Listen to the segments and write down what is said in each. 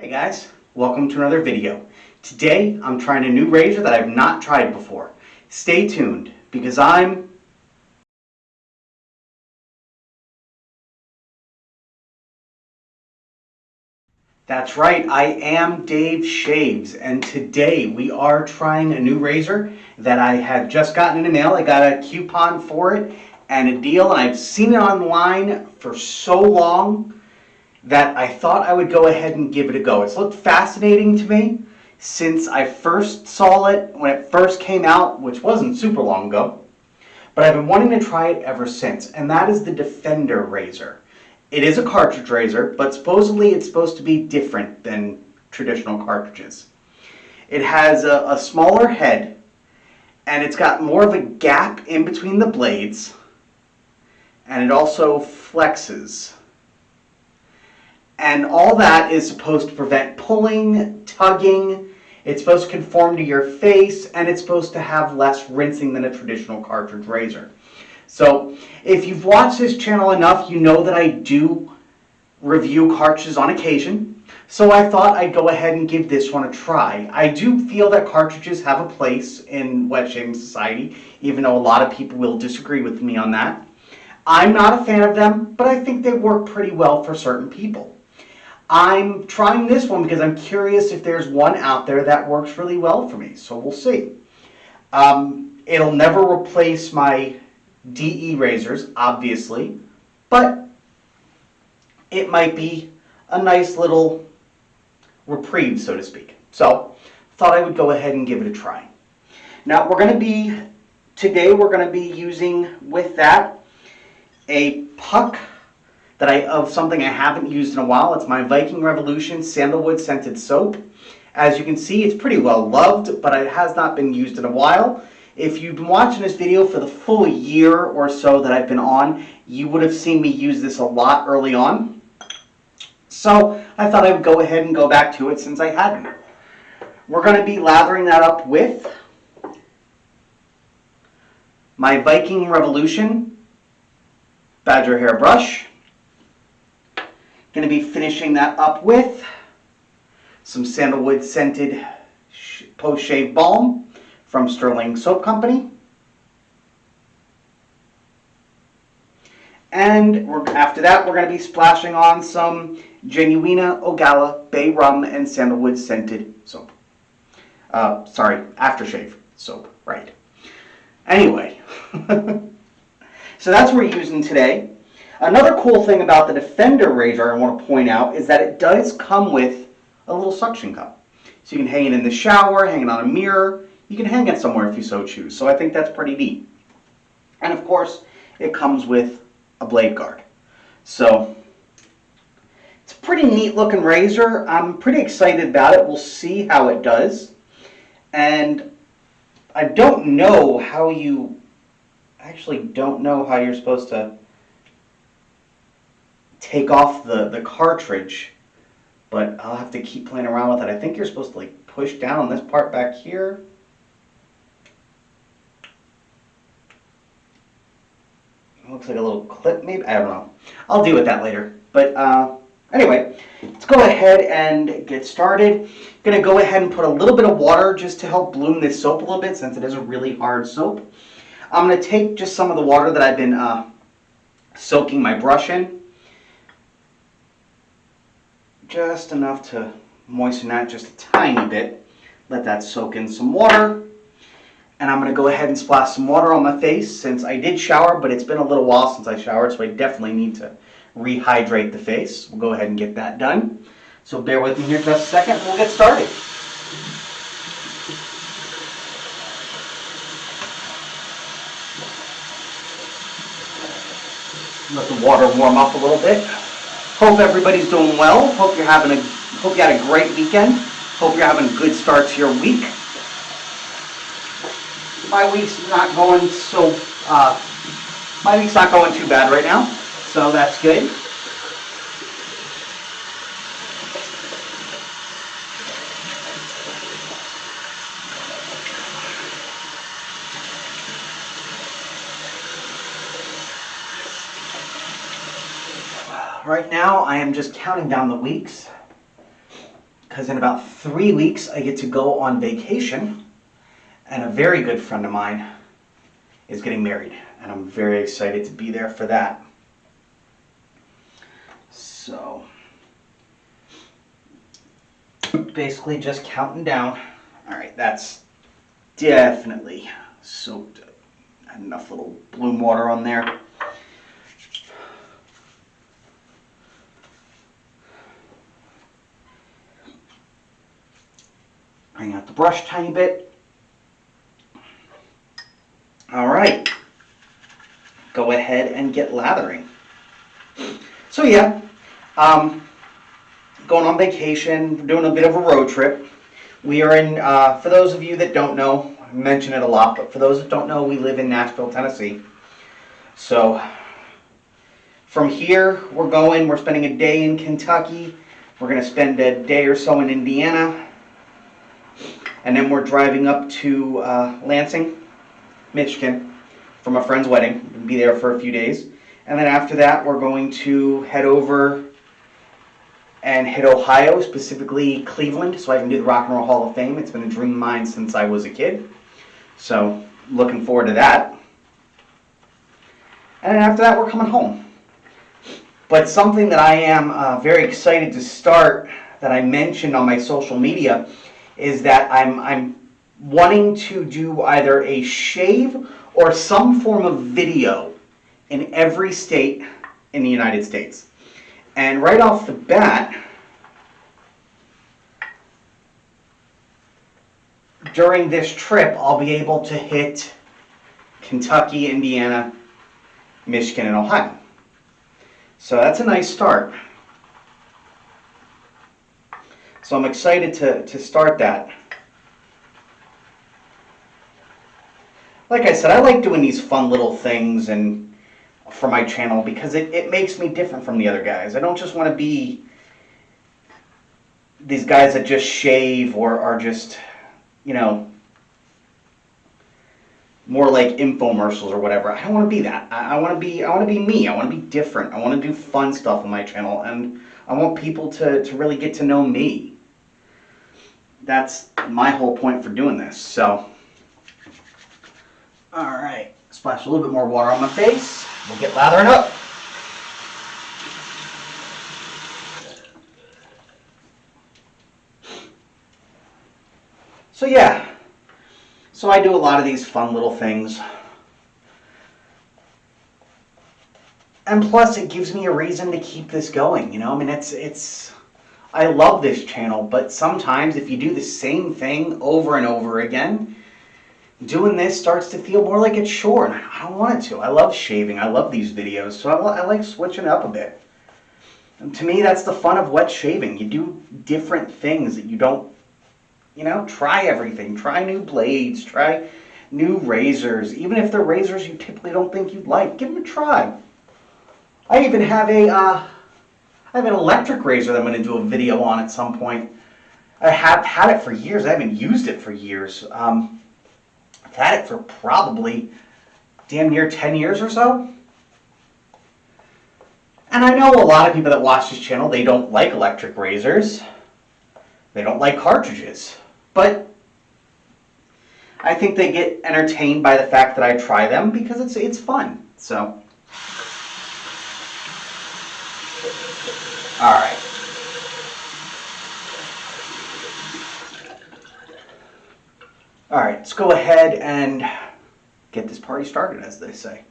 Hey guys, welcome to another video. Today I'm trying a new razor that I've not tried before. Stay tuned because That's right, I am Dave Shaves, and today we are trying a new razor that I have just gotten in the mail. I got a coupon for it and a deal, and I've seen it online for so long that I thought I would go ahead and give it a go. It's looked fascinating to me since I first saw it when it first came out, which wasn't super long ago, but I've been wanting to try it ever since, and that is the Defender razor. It is a cartridge razor, but supposedly it's supposed to be different than traditional cartridges. It has a smaller head, and it's got more of a gap in between the blades, and it also flexes. And all that is supposed to prevent pulling, tugging, it's supposed to conform to your face, and it's supposed to have less rinsing than a traditional cartridge razor. So if you've watched this channel enough, you know that I do review cartridges on occasion. So I thought I'd go ahead and give this one a try. I do feel that cartridges have a place in wet shaving society, even though a lot of people will disagree with me on that. I'm not a fan of them, but I think they work pretty well for certain people. I'm trying this one because I'm curious if there's one out there that works really well for me, so we'll see. It'll never replace my DE razors, obviously, but it might be a nice little reprieve, so to speak. So, thought I would go ahead and give it a try. Now, today we're going to be using with that a puck of something I haven't used in a while. It's my Viking Revolution Sandalwood scented soap. As you can see, it's pretty well loved, but it has not been used in a while. If you've been watching this video for the full year or so that I've been on, you would have seen me use this a lot early on. So I thought I would go ahead and go back to it since I hadn't. We're going to be lathering that up with my Viking Revolution Badger hair brush. Going to be finishing that up with some Sandalwood scented post-shave balm from Stirling Soap Company. And after that, we're going to be splashing on some Genuina, Ogallala, bay rum, and sandalwood scented soap. Sorry, aftershave soap, right. Anyway, so that's what we're using today. Another cool thing about the Defender razor I want to point out is that it does come with a little suction cup. So you can hang it in the shower, hang it on a mirror, you can hang it somewhere if you so choose. So I think that's pretty neat. And of course, it comes with a blade guard. So it's a pretty neat looking razor. I'm pretty excited about it. We'll see how it does. And I don't know how you're supposed to take off the cartridge, but I'll have to keep playing around with it. I think you're supposed to like push down on this part back here. It looks like a little clip maybe, I don't know. I'll deal with that later. But anyway, let's go ahead and get started. I'm gonna go ahead and put a little bit of water just to help bloom this soap a little bit since it is a really hard soap. I'm gonna take just some of the water that I've been soaking my brush in. Just enough to moisten that just a tiny bit. Let that soak in some water. And I'm going to go ahead and splash some water on my face since I did shower, but it's been a little while since I showered, so I definitely need to rehydrate the face. We'll go ahead and get that done. So bear with me here just a second and we'll get started. Let the water warm up a little bit. Hope everybody's doing well. Hope you had a great weekend. Hope you're having a good start to your week. My week's not going too bad right now, so that's good. Right now, I am just counting down the weeks. because in about 3 weeks I get to go on vacation, and a very good friend of mine is getting married, and I'm very excited to be there for that. So basically just counting down. All right, that's definitely soaked. Enough little bloom water on there. Bring out the brush a tiny bit. All right, go ahead and get lathering. So yeah, going on vacation, doing a bit of a road trip. We are in, for those of you that don't know, I mention it a lot, but for those that don't know, we live in Nashville, Tennessee. So from here, we're spending a day in Kentucky. We're going to spend a day or so in Indiana. And then we're driving up to Lansing, Michigan, for my friend's wedding. We'll be there for a few days. And then after that, we're going to head over and hit Ohio, specifically Cleveland, so I can do the Rock and Roll Hall of Fame. It's been a dream of mine since I was a kid. So, looking forward to that. And then after that, we're coming home. But something that I am very excited to start, that I mentioned on my social media, is that I'm wanting to do either a shave or some form of video in every state in the United States. And right off the bat, during this trip, I'll be able to hit Kentucky, Indiana, Michigan, and Ohio. So that's a nice start. So I'm excited to start that. Like I said, I like doing these fun little things and for my channel because it makes me different from the other guys. I don't just want to be these guys that just shave or are just, you know, more like infomercials or whatever. I don't want to be that. I want to be me. I want to be different. I want to do fun stuff on my channel, and I want people to really get to know me. That's my whole point for doing this. So, all right, splash a little bit more water on my face. We'll get lathering up. So yeah, so I do a lot of these fun little things. And plus it gives me a reason to keep this going, you know? I mean, I love this channel, but sometimes if you do the same thing over and over again, doing this starts to feel more like a chore, and I don't want it to. I love shaving. I love these videos, so I like switching it up a bit. And to me, that's the fun of wet shaving. You do different things that you don't, you know, try everything. Try new blades, try new razors. Even if they're razors you typically don't think you'd like, give them a try. I even have I have an electric razor that I'm going to do a video on at some point. I have had it for years. I haven't used it for years. I've had it for probably damn near 10 years or so. And I know a lot of people that watch this channel, they don't like electric razors. They don't like cartridges. But I think they get entertained by the fact that I try them because it's fun. So, all right. All right, let's go ahead and get this party started, as they say.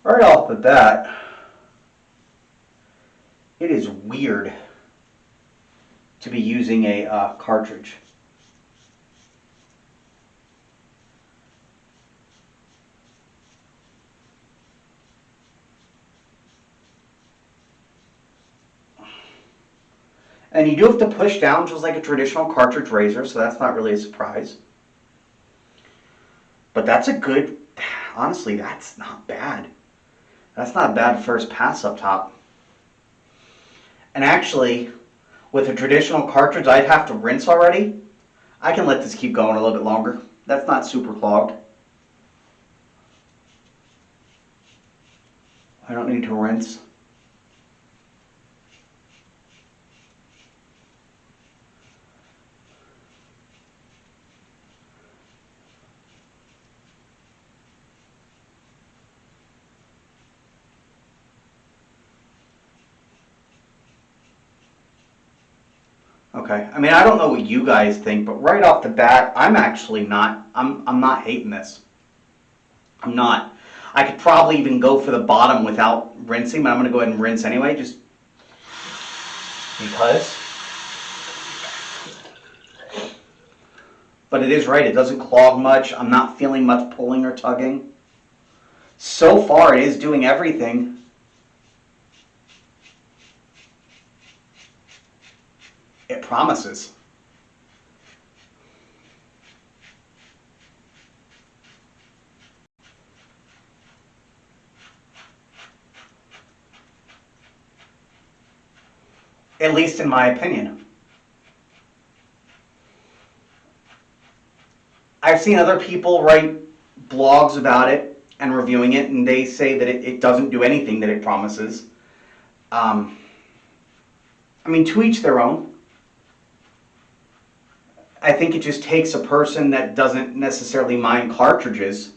Right off the bat, it is weird to be using a cartridge. And you do have to push down just like a traditional cartridge razor, so that's not really a surprise. But that's a good, honestly, that's not bad. That's not a bad first pass up top. And actually, with a traditional cartridge, I'd have to rinse already. I can let this keep going a little bit longer. That's not super clogged. I don't need to rinse. Okay, I mean, I don't know what you guys think, but right off the bat, I'm actually not, I'm not hating this. I'm not. I could probably even go for the bottom without rinsing, but I'm going to go ahead and rinse anyway, just because. But it is right, it doesn't clog much. I'm not feeling much pulling or tugging. So far, it is doing everything. It promises. At least in my opinion. I've seen other people write blogs about it and reviewing it, and they say that it doesn't do anything that it promises. I mean, to each their own. I think it just takes a person that doesn't necessarily mind cartridges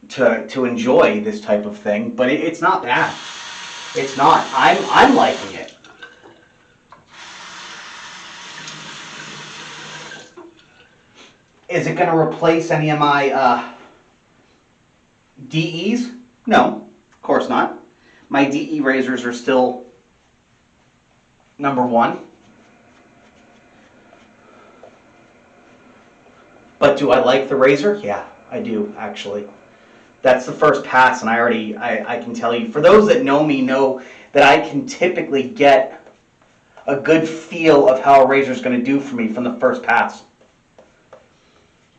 to enjoy this type of thing, but it's not bad. It's not. I'm liking it. Is it going to replace any of my DEs? No, of course not. My DE razors are still number one. But do I like the razor? Yeah, I do, actually. That's the first pass, and I can tell you, for those that know me, know that I can typically get a good feel of how a razor is going to do for me from the first pass.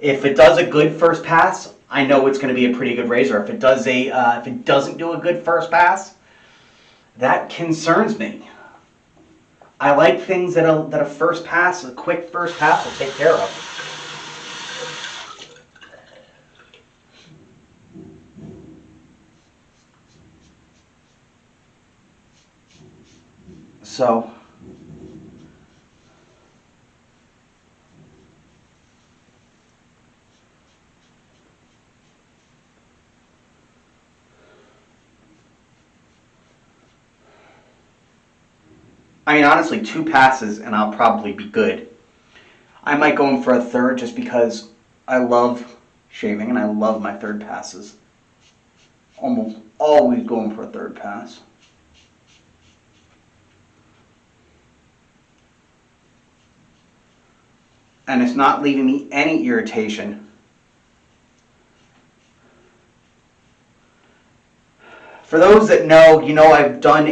If it does a good first pass, I know it's going to be a pretty good razor. If it doesn't do a good first pass, that concerns me. I like things that a first pass, a quick first pass, will take care of. So, I mean, honestly, 2 passes and I'll probably be good. I might go in for a third just because I love shaving and I love my third passes. Almost always going for a third pass. And it's not leaving me any irritation. For those that know, you know I've done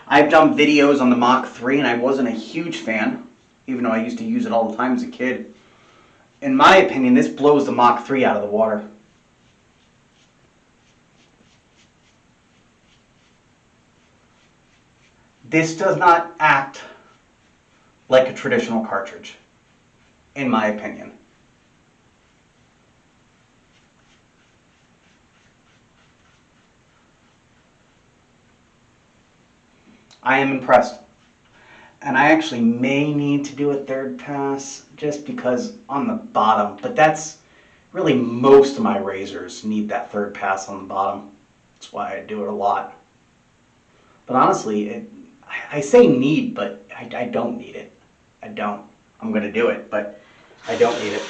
I've done videos on the Mach 3 and I wasn't a huge fan, even though I used to use it all the time as a kid. In my opinion, this blows the Mach 3 out of the water. This does not act like a traditional cartridge, in my opinion. I am impressed. And I actually may need to do a third pass just because on the bottom, but that's really most of my razors need that third pass on the bottom. That's why I do it a lot. But honestly, I say need, but I don't need it. I don't. I'm going to do it, but I don't need it.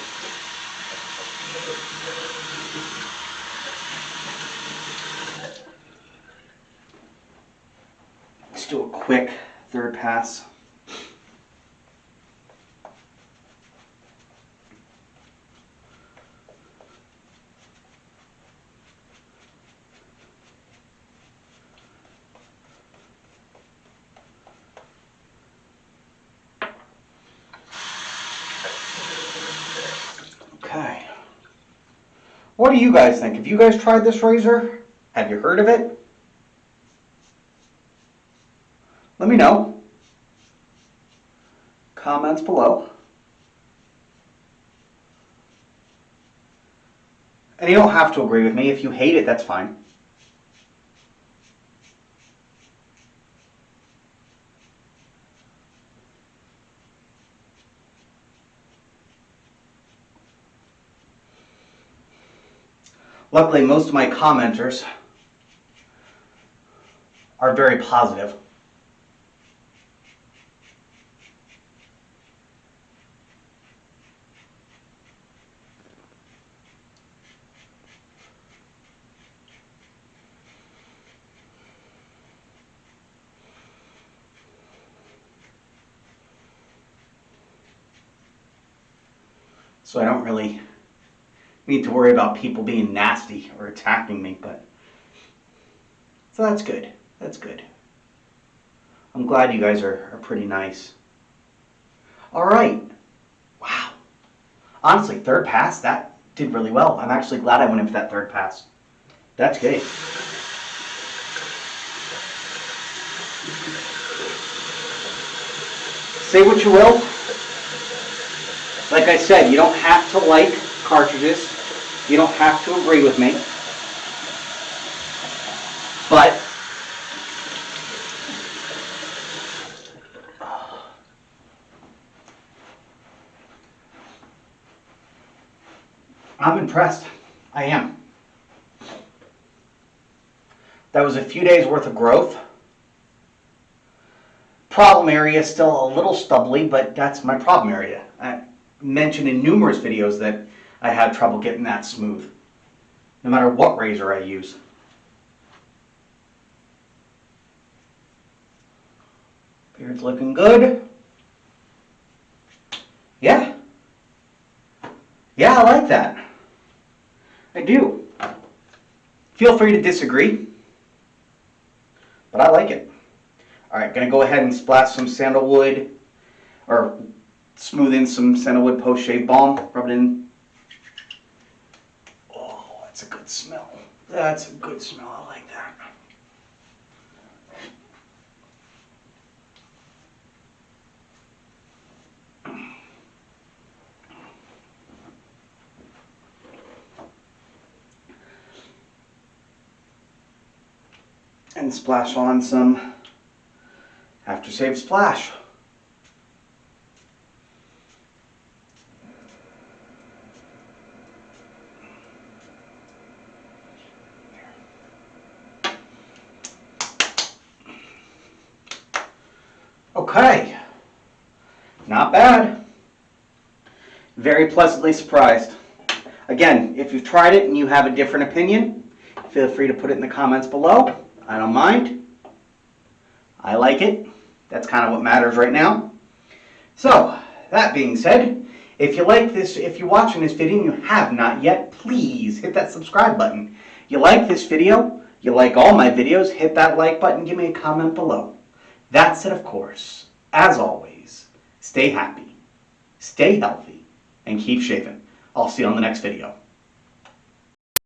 Let's do a quick third pass. Okay. What do you guys think? Have you guys tried this razor? Have you heard of it? Let me know. Comments below. And you don't have to agree with me. If you hate it, that's fine. Luckily, most of my commenters are very positive. So I don't really need to worry about people being nasty or attacking me, but so that's good. That's good. I'm glad you guys are pretty nice. All right. Wow. Honestly, third pass, that did really well. I'm actually glad I went in for that third pass. That's good. Say what you will. Like I said, you don't have to like cartridges. You don't have to agree with me. But I'm impressed. I am. That was a few days worth of growth. Problem area is still a little stubbly, but that's my problem area. I mentioned in numerous videos that I have trouble getting that smooth, no matter what razor I use. Beard's looking good. Yeah. Yeah, I like that. I do. Feel free to disagree, but I like it. All right, gonna go ahead and splash some sandalwood, or smooth in some sandalwood post-shave balm, rub it in. Oh, that's a good smell. That's a good smell, I like that. And splash on some Aftershave Splash. Okay, not bad. Very pleasantly surprised. Again, if you've tried it and you have a different opinion, feel free to put it in the comments below. I don't mind. I like it. That's kind of what matters right now. So, that being said, if you like this, if you're watching this video and you have not yet, please hit that subscribe button. You like this video, you like all my videos, hit that like button, give me a comment below. That's it, of course. As always, stay happy, stay healthy, and keep shaving. I'll see you on the next video.